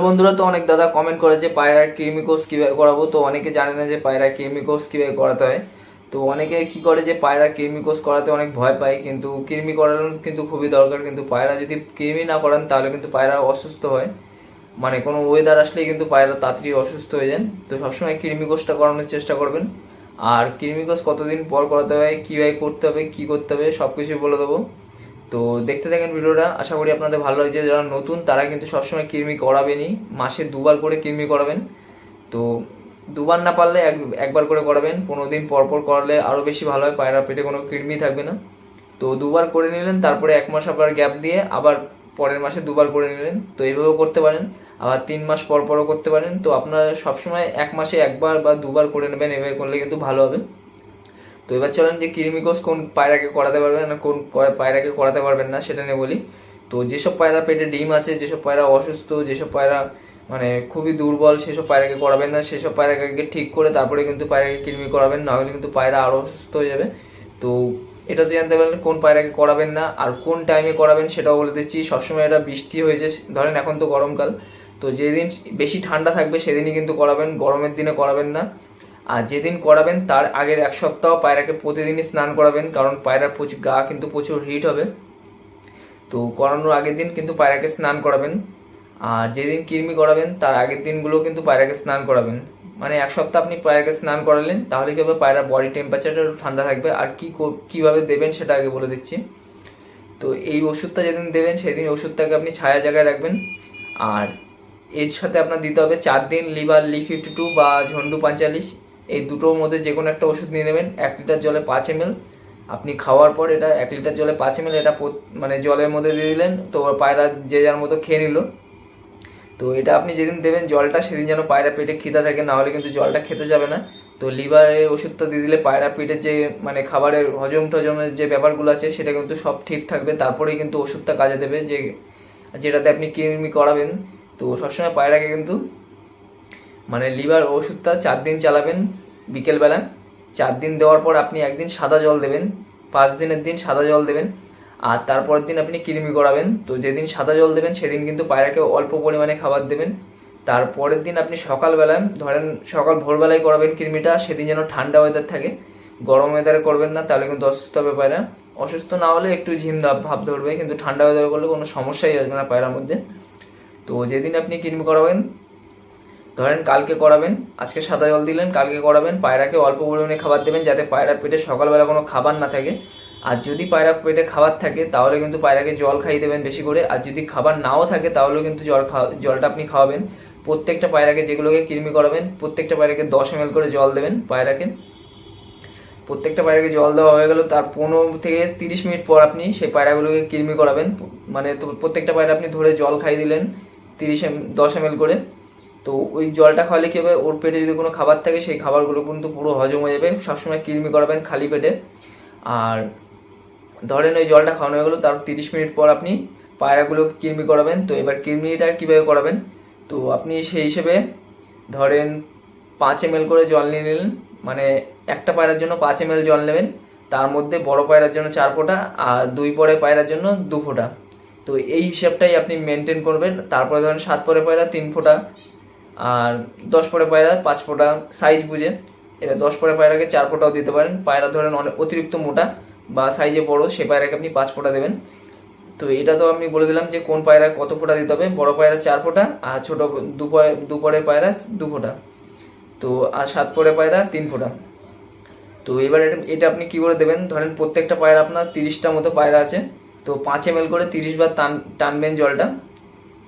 বন্ধুরা, তো অনেক দাদা কমেন্ট করে যে পায়রার কৃমি কোর্স কিভাবে করাবো। তো অনেকে জানে না যে পায়রার কৃমি কোর্স কিভাবে করাতে হয়। তো অনেকে কি করে যে পায়রার কৃমি কোর্স করাতে অনেক ভয় পায়, কিন্তু কৃমি করানো কিন্তু খুবই দরকার। কিন্তু পায়রা যদি কৃমি না করান তাহলে কিন্তু পায়রা অসুস্থ হয়, মানে কোনো ওয়েদার আসলেই কিন্তু পায়রা তাড়াতাড়ি অসুস্থ হয়ে যায়। তো সবসময় কৃমি কোর্সটা করানোর চেষ্টা করবেন। আর কৃমি কোর্স কতদিন পর করাতে হয়, কীভাবে করতে হবে, কী করতে হবে সব কিছুই বলে দেবো। তো দেখতে থাকেন ভিডিওটা, আশা করি আপনাদের ভালো লাগছে। যারা নতুন তারা কিন্তু সবসময় কৃমি করাবেনই, মাসে 2বার করে কৃমি করাবেন। তো 2বার না পারলে একবার করে করাবেন, 15 দিন পর পর করালে আরও বেশি ভালো হয়, পায়রা পেটে কোনো কৃমি থাকবে না। তো 2বার করে নিলেন, তারপরে 1 মাস আবার গ্যাপ দিয়ে আবার পরের মাসে 2বার করে নিলেন। তো এইভাবেও করতে পারেন, আবার 3 মাস পর পরও করতে পারেন। তো আপনারা সবসময় 1 মাসে 1বার বা 2বার করে নেবেন, এভাবে করলে কিন্তু ভালো হবে। তো এবার চলেন যে কৃমি কোর্স কোন পায়রাকে করাতে পারবেন না কোন পায়রাকে করাতে পারবেন না সেটা নিয়ে বলি। তো যেসব পায়রা পেটে ডিম আছে, যেসব পায়রা অসুস্থ, যেসব পায়রা মানে খুবই দুর্বল, সেসব পায়রাকে করাবেন না। সেসব পায়রাকে আগে ঠিক করে তারপরে কিন্তু পায়রাকে কৃমি করাবেন, না হলে কিন্তু পায়রা আরও অসুস্থ হয়ে যাবে। তো এটা তো জানতে পারলেন কোন পায়রাকে করাবেন না আর কোন টাইমে করাবেন সেটাও বলে দিচ্ছি। সবসময় এটা বৃষ্টি হয়েছে, ধরেন এখন তো গরমকাল, তো যেদিন বেশি ঠান্ডা থাকবে সেদিনই কিন্তু করাবেন, গরমের দিনে করাবেন না। আর যেদিন করাবেন তার আগের 1 সপ্তাহ পায়রাকে প্রতিদিনই স্নান করাবেন, কারণ পায়রার প্রচুর গা কিন্তু প্রচুর হিট হবে। তো করানোর আগের দিন কিন্তু পায়রাকে স্নান করাবেন। আর যেদিন কৃমি করাবেন তার আগের দিনগুলো কিন্তু পায়রাকে স্নান করাবেন। মানে 1 সপ্তাহ আপনি পায়রাকে স্নান করালেন, তাহলে কি হবে, পায়রার বডি টেম্পারেচারটা একটু ঠান্ডা থাকবে। আর কীভাবে দেবেন সেটা আগে বলে দিচ্ছি। তো এই ওষুধটা যেদিন দেবেন সেদিন ওষুধটাকে আপনি ছায়া জায়গায় রাখবেন। আর এর সাথে আপনার দিতে হবে 4 দিন লিভার লি 52 বা ঝন্ডু 45। এই দুটোর মধ্যে যে কোনো একটা ওষুধ নিয়ে নেবেন। 1 লিটার জলে 5 ml। আপনি খাওয়ার পর এটা 1 লিটার জলে 5 ml এটা মানে জলের মধ্যে দিয়ে দিলেন, তো পায়রা যে যার মতো খেয়ে নিল। তো এটা আপনি যেদিন দেবেন জলটা, সেদিন যেন পায়রা পেটে খিদা থাকে, না হলে কিন্তু জলটা খেতে যাবে না। তো লিভারের ওষুধটা দিয়ে দিলে পায়রা পেটের যে মানে খাবারের হজম টজমের যে ব্যাপারগুলো আছে সেটা কিন্তু সব ঠিক থাকবে, তারপরেই কিন্তু ওষুধটা কাজে দেবে যেটাতে আপনি কৃমি করাবেন। তো সবসময় পায়রাকে কিন্তু মানে লিভার ওষুধটা 4 দিন চালাবেন বিকেলবেলা। 4 দিন দেওয়ার পর আপনি একদিন সাদা জল দেবেন, 5 দিনের দিন সাদা জল দেবেন। আর তারপরের দিন আপনি কৃমি করাবেন। তো যেদিন সাদা জল দেবেন সেদিন কিন্তু পায়রাকে অল্প পরিমাণে খাবার দেবেন। তারপরের দিন আপনি সকালবেলায়, ধরেন সকাল ভোরবেলায় করাবেন কৃমিটা, সেদিন যেন ঠান্ডা ওয়েদার থাকে, গরম ওয়েদারে করবেন না, তাহলে কিন্তু অসুস্থ হবে পায়রা। অসুস্থ না হলে একটু ঝিম ভাব ধরবে, কিন্তু ঠান্ডা ওয়েদারে করলে কোনো সমস্যাই আসবে না পায়রার মধ্যে। তো যেদিন আপনি কৃমি করাবেন, ধরেন কালকে করাবেন, আজকে সাদা জল দিলেন, কালকে করাবেন, পায়রাকে অল্প পরিমাণে খাবার দেবেন যাতে পায়রার পেটে সকালবেলা কোনো খাবার না থাকে। আর যদি পায়রা পেটে খাবার থাকে তাহলে কিন্তু পায়রাকে জল খাইয়ে দেবেন বেশি করে। আর যদি খাবার নাও থাকে তাহলেও কিন্তু জলটা আপনি খাওয়াবেন। প্রত্যেকটা পায়রাকে, যেগুলোকে কৃমি করাবেন, প্রত্যেকটা পায়রাকে 10 ml করে জল দেবেন পায়রাকে। প্রত্যেকটা পায়রাকে জল দেওয়া হয়ে গেল, তার 15 থেকে 30 মিনিট পর আপনি সেই পায়রাগুলোকে কৃমি করাবেন। মানে তো প্রত্যেকটা পায়রা আপনি ধরে জল খাইয়ে দিলেন 10 ml করে। তো ওই জলটা খাওয়ালে কী হবে, ওর পেটে যদি কোনো খাবার থাকে সেই খাবারগুলো কিন্তু পুরো হজম হয়ে যাবে। সবসময় কৃমি করাবেন খালি পেটে। আর ধরেন ওই জলটা খাওয়ানো হয়ে গেলো, তার 30 মিনিট পর আপনি পায়রাগুলোকে কৃমি করাবেন। তো এবার কৃমিটা কীভাবে করাবেন, তো আপনি সেই হিসেবে ধরেন 5 ml করে জল নিয়ে নিলেন। মানে একটা পায়রার জন্য 5 ml জল নেবেন, তার মধ্যে বড় পায়রার জন্য 4 ফোঁটা আর 2 পরে পায়রার জন্য 2 ফোঁটা। তো এই হিসাবটাই আপনি মেনটেন করবেন। তারপরে ধরেন 7 পরে পায়রা 3 ফোঁটা, আর 10 পরে পায়রা 5 ফোঁটা, সাইজ বুঝে। এবার 10 পরে পায়রাকে 4 ফোঁটাও দিতে পারেন। পায়রা ধরেন অনেক অতিরিক্ত মোটা বা সাইজে বড়, সে পায়রাকে আপনি 5 ফোঁটা দেবেন। তো এটা তো আমি বলে দিলাম যে কোন পায়রা কত ফোঁটা দিতে হবে। বড় পায়রা 4 ফোঁটা, আর ছোট 2 পরে পায়রা 2 ফোঁটা। তো আর 7 পরে পায়রা 3 ফোঁটা। তো এবার এটা আপনি কি করে দেবেন, ধরেন প্রত্যেকটা পায়রা আপনার 30টা মতো পায়রা আছে, তো 5 ml করে 30 বার টানবেন জলটা।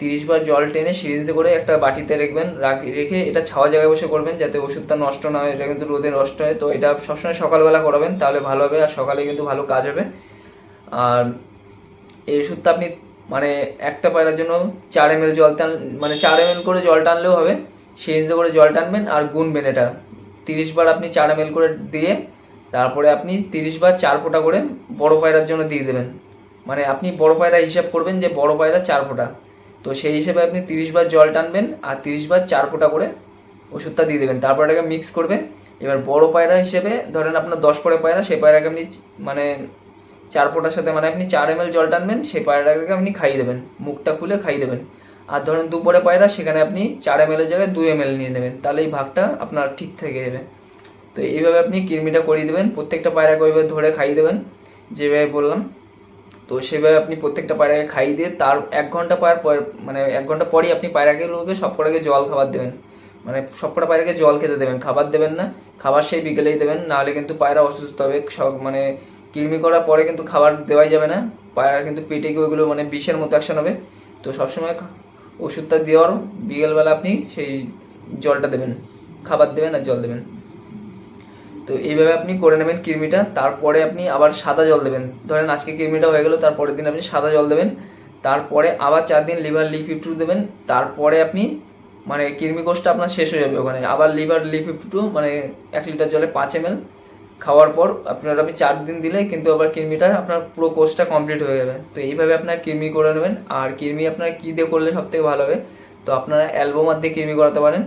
30 বার জল টেনে সিরিঞ্জে করে একটা বাটিতে রাখবেন, রেখে এটা ছাওয়া জায়গায় বসে করবেন যাতে ওষুধটা নষ্ট না হয়। এটা কিন্তু রোদে নষ্ট হয়, তো এটা সবসময় সকালবেলা করাবেন, তাহলে ভালো হবে আর সকালে কিন্তু ভালো কাজ হবে। আর এই ওষুধটা আপনি মানে একটা পায়রার জন্য 4 ml জল টান, মানে 4 ml করে জল টানলেও হবে। সিরিঞ্জে করে জল টানবেন আর গুনবেন এটা। 30 বার আপনি 4 ml করে দিয়ে তারপরে আপনি 30 বার 4 ফোঁটা করে বড় পায়রার জন্য দিয়ে দেবেন। মানে আপনি বড় পায়রা হিসাব করবেন যে বড় পায়রা 4 ফোঁটা, তো সেই হিসেবে আপনি 30 বার জল টানবেন আর 30 বার 4 ফোঁটা করে ওষুধটা দিয়ে দেবেন। তারপর এটাকে মিক্স করবে। এবার বড় পায়রা হিসেবে ধরেন আপনার 10 পরে পায়রা, সেই পায়রাকে আপনি মানে 4 ফোঁটার সাথে মানে আপনি 4 ml জল টানবেন, সেই পায়রাটাকে আপনি খাইয়ে দেবেন, মুখটা খুলে খাইয়ে দেবেন। আর ধরেন দুপুরে পায়রা, সেখানে আপনি 4 ml এর জায়গায় 2 ml নিয়ে নেবেন, তাহলে এই ভাগটা আপনার ঠিক থেকে যাবে। তো এইভাবে আপনি কৃমিটা করিয়ে দেবেন, প্রত্যেকটা পায়রাকে ওইভাবে ধরে খাইয়ে দেবেন যেভাবে বললাম। তো সেভাবে আপনি প্রত্যেকটা পায়রাকে খাইয়ে দিয়ে তার 1 ঘন্টা পর মানে 1 ঘন্টা পরই আপনি পায়রাগুলোকে সবকটাকে জল খাবার দেবেন, মানে সবকটা পায়রাকে জল খেতে দেবেন, খাবার দেবেন না। খাবার সেই বিকেলেই দেবেন, নাহলে কিন্তু পায়রা অসুস্থ হবে। সব মানে কৃমি করার পরে কিন্তু খাবার দেওয়াই যাবে না, পায়রা কিন্তু পেটে গিয়ে ওইগুলো মানে বিষের মতো অ্যাকশন হবে। তো সবসময় ওষুধটা দেওয়ার বিকেলবেলা আপনি সেই জলটা দেবেন, খাবার দেবেন আর জল দেবেন। তো এইভাবে আপনি করে নেবেন কৃমিটা। তারপরে আপনি আবার সাদা জল দেবেন, ধরেন আজকে কৃমিটা হয়ে গেল, তারপরের দিন আপনি সাদা জল দেবেন। তারপরে আবার 4 দিন লিভার লিফ52 দেবেন। তারপরে আপনি মানে কৃমি কোষটা আপনার শেষ হয়ে যাবে ওখানে, আবার লিভার লিফ52 মানে 1 লিটার জলে 5 ml খাওয়ার পর আপনি 4 দিন দিলে কিন্তু আবার কৃমিটা আপনার পুরো কোর্সটা কমপ্লিট হয়ে যাবে। তো এইভাবে আপনার কৃমি করে নেবেন। আর কৃমি আপনার কী দিয়ে করলে সব থেকে ভালো হবে, তো আপনারা অ্যালবোমার দিয়ে কৃমি করাতে পারেন।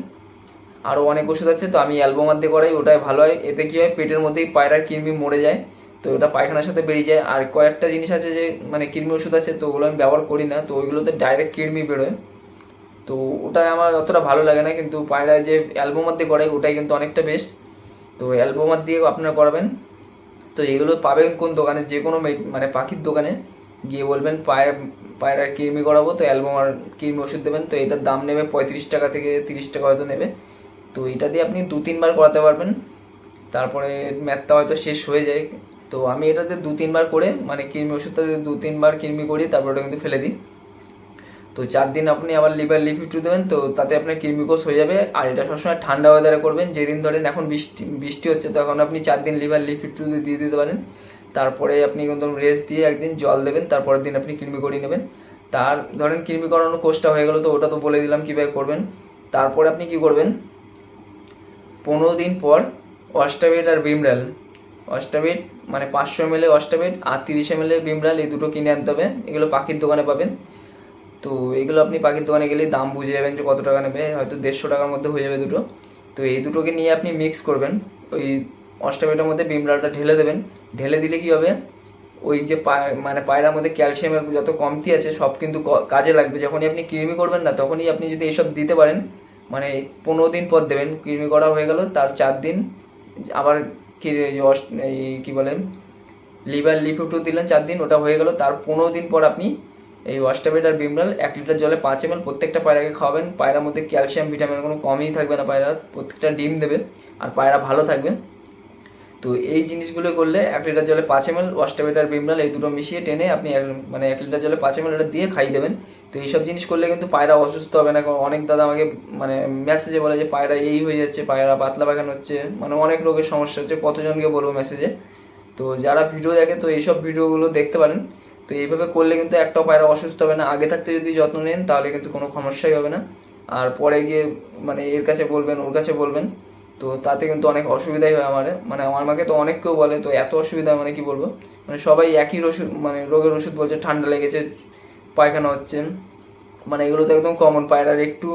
আরও অনেক ওষুধ আছে, তো আমি অ্যালবোমার দিয়ে করাই, ওটাই ভালো হয়। এতে কী হয়, পেটের মধ্যেই পায়রার কৃমি মরে যায়, তো ওটা পায়খানার সাথে বেরিয়ে যায়। আর কয়েকটা জিনিস আছে যে মানে কৃমি ওষুধ আছে, তো ওগুলো আমি ব্যবহার করি না, তো ওইগুলোতে ডাইরেক্ট কৃমি বেরোয়, তো ওটা আমার অতটা ভালো লাগে না। কিন্তু পায়রা যে অ্যালবোমার দিয়ে করাই ওটাই কিন্তু অনেকটা বেস্ট, তো অ্যালবোমার দিয়ে আপনারা করাবেন। তো এগুলো পাবেন কোন দোকানে, যে কোনো মানে পাখির দোকানে গিয়ে বলবেন পায়রা কৃমি করাবো, তো অ্যালবোমার কৃমি ওষুধ দেবেন। তো এটার দাম নেবে 35 টাকা থেকে 30 টাকা হয়তো নেবে। তো এটা দিয়ে আপনি 2-3 বার করাতে পারবেন, তারপরে ম্যাথটা হয়তো শেষ হয়ে যায়। তো আমি এটাতে 2-3 বার করে মানে কৃমি ওষুধটা 2-3 বার কৃমি করি, তারপর ওটা কিন্তু ফেলে দিই। তো 4 দিন আপনি আবার লিভার লিফ52 দেবেন, তো তাতে আপনার কৃমিকোষ হয়ে যাবে। আর এটা সবসময় ঠান্ডা ওয়েদারে করবেন, যেদিন ধরেন এখন বৃষ্টি হচ্ছে, তো এখন আপনি 4 দিন লিভার লিফ52 দিয়ে দিতে পারেন। তারপরে আপনি কিন্তু রেস্ট দিয়ে একদিন জল দেবেন, তারপরের দিন আপনি কৃমি করিয়ে নেবেন। তার ধরেন কৃমি করানোর কোর্সটা হয়ে গেল, তো ওটা তো বলে দিলাম কীভাবে করবেন। তারপরে আপনি কি করবেন, 15 দিন পর অস্টাবেট আর বিমরাল, অস্টাবেট মানে 500 ml অস্টাবেট আর 30 ml বিমরাল, এই দুটো কিনে আনতে হবে। এগুলো পাখির দোকানে পাবেন। তো এগুলো আপনি পাখির দোকানে গেলেই দাম বুঝে যাবেন যে কত টাকা নেবে, হয়তো 150 টাকার মধ্যে হয়ে যাবে দুটো। তো এই দুটোকে নিয়ে আপনি মিক্স করবেন, ওই অস্টাবেটের মধ্যে বিমরালটা ঢেলে দেবেন। ঢেলে দিলে কি হবে, ওই যে মানে পায়রার মধ্যে ক্যালসিয়ামের যত কমতি আছে সব কিন্তু কাজে লাগবে। যখনই আপনি কৃমি করবেন না, তখনই আপনি যদি এইসব দিতে পারেন, মানে 15 দিন পর দেবেন, কৃমি করা হয়ে গেল, তার 4 দিন আবার এই কি বলে লিভার লিফ52 দিলেন 4 দিন, ওটা হয়ে গেল। তার 15 দিন পর আপনি এই অস্টাবেট আর বিমরাল 1 লিটার জলে 5 ml প্রত্যেকটা পায়রাকে খাওয়াবেন। পায়রার মধ্যে ক্যালসিয়াম ভিটামিন কোনো কমই থাকবে না, পায়রার প্রত্যেকটা ডিম দেবে আর পায়রা ভালো থাকবে। তো এই জিনিসগুলো করলে 1 লিটার জলে 5 ml অস্টাবেট আর বিমরাল এই দুটো মিশিয়ে টেনে আপনি মানে 1 লিটার জলে 5 ml এটা দিয়ে খাইয়ে দেবেন। তো এইসব জিনিস করলে কিন্তু পায়রা অসুস্থ হবে না। অনেক দাদা আমাকে মানে মেসেজে বলে যে পায়রা এই হয়ে যাচ্ছে, পায়রা পাতলা পায়খানা হচ্ছে, মানে অনেক রোগের সমস্যা হচ্ছে, কতজনকে বলবো মেসেজে। তো যারা ভিডিও দেখে তো এইসব ভিডিওগুলো দেখতে পারেন। তো এইভাবে করলে কিন্তু একটাও পায়রা অসুস্থ হবে না। আগে থাকতে যদি যত্ন নেন তাহলে কিন্তু কোনো সমস্যাই হবে না। আর পরে গিয়ে মানে এর কাছে বলবেন ওর কাছে বলবেন, তো তাতে কিন্তু অনেক অসুবিধাই হয়। মানে আমার মাকে তো অনেক কেউ বলে, তো এত অসুবিধা মানে কি বলবো, মানে সবাই একই ওষুধ মানে রোগের ওষুধ বলছে, ঠান্ডা লেগেছে, পায়খানা হচ্ছে, মানে এগুলো তো একদম কমন। পায়রার একটু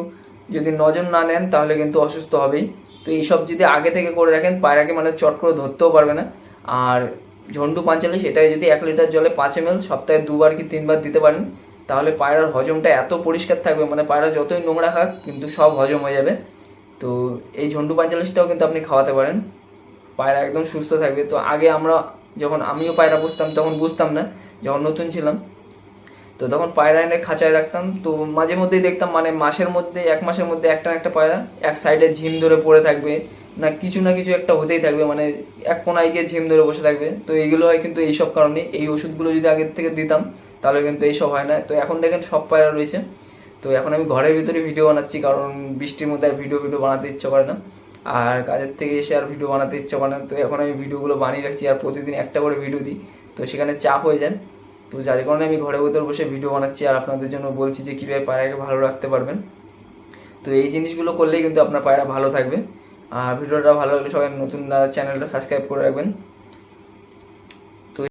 যদি নজর না নেন তাহলে কিন্তু অসুস্থ হবেই। তো এইসব যদি আগে থেকে করে রাখেন, পায়রাকে মানে চট করে ধরতেও পারবে না। আর ঝন্টু 45 এটাকে যদি 1 লিটার জলে 5 ml সপ্তাহে 2 বার কি 3 বার দিতে পারেন, তাহলে পায়রার হজমটা এত পরিষ্কার থাকবে, মানে পায়রা যতই নোংরা খাক কিন্তু সব হজম হয়ে যাবে। তো এই ঝন্টু 45টাও কিন্তু আপনি খাওয়াতে পারেন, পায়রা একদম সুস্থ থাকবে। তো আগে যখন আমিও পায়রা পুষতাম তখন বুঝতাম না, যখন নতুন ছিলাম, তো তখন পায়রা এনে খাঁচায় রাখতাম। তো মাঝে মধ্যেই দেখতাম মানে এক মাসের মধ্যে একটা না একটা পায়রা এক সাইডে ঝিম ধরে পড়ে থাকবে, না কিছু একটা হতেই থাকবে, মানে এক কোনায় গিয়ে ঝিম ধরে বসে থাকবে। তো এইগুলো হয় কিন্তু এইসব কারণে। এই ওষুধগুলো যদি আগের থেকে দিতাম তাহলে কিন্তু এইসব হয় না। তো এখন দেখেন সব পায়রা রয়েছে। তো এখন আমি ঘরের ভিতরে ভিডিও বানাচ্ছি, কারণ বৃষ্টির মধ্যে আর ভিডিও বানাতে ইচ্ছে করে না, আর কাজের থেকে এসে আর ভিডিও বানাতে ইচ্ছে করে না। তো এখন আমি ভিডিওগুলো বানিয়ে রাখছি, আর প্রতিদিন একটা করে ভিডিও দিই, তো সেখানে চাপ হয়ে যায়। তো যার কারণে আমি ঘরের ভিতর বসে ভিডিও বানাচ্ছি আর আপনাদের জন্য বলছি যে কীভাবে পায়রাকে ভালো রাখতে পারবেন। তো এই জিনিসগুলো করলেই কিন্তু আপনার পায়রা ভালো থাকবে। আর ভিডিওটা ভালো লাগলে সবাই নতুন চ্যানেলটা সাবস্ক্রাইব করে রাখবেন।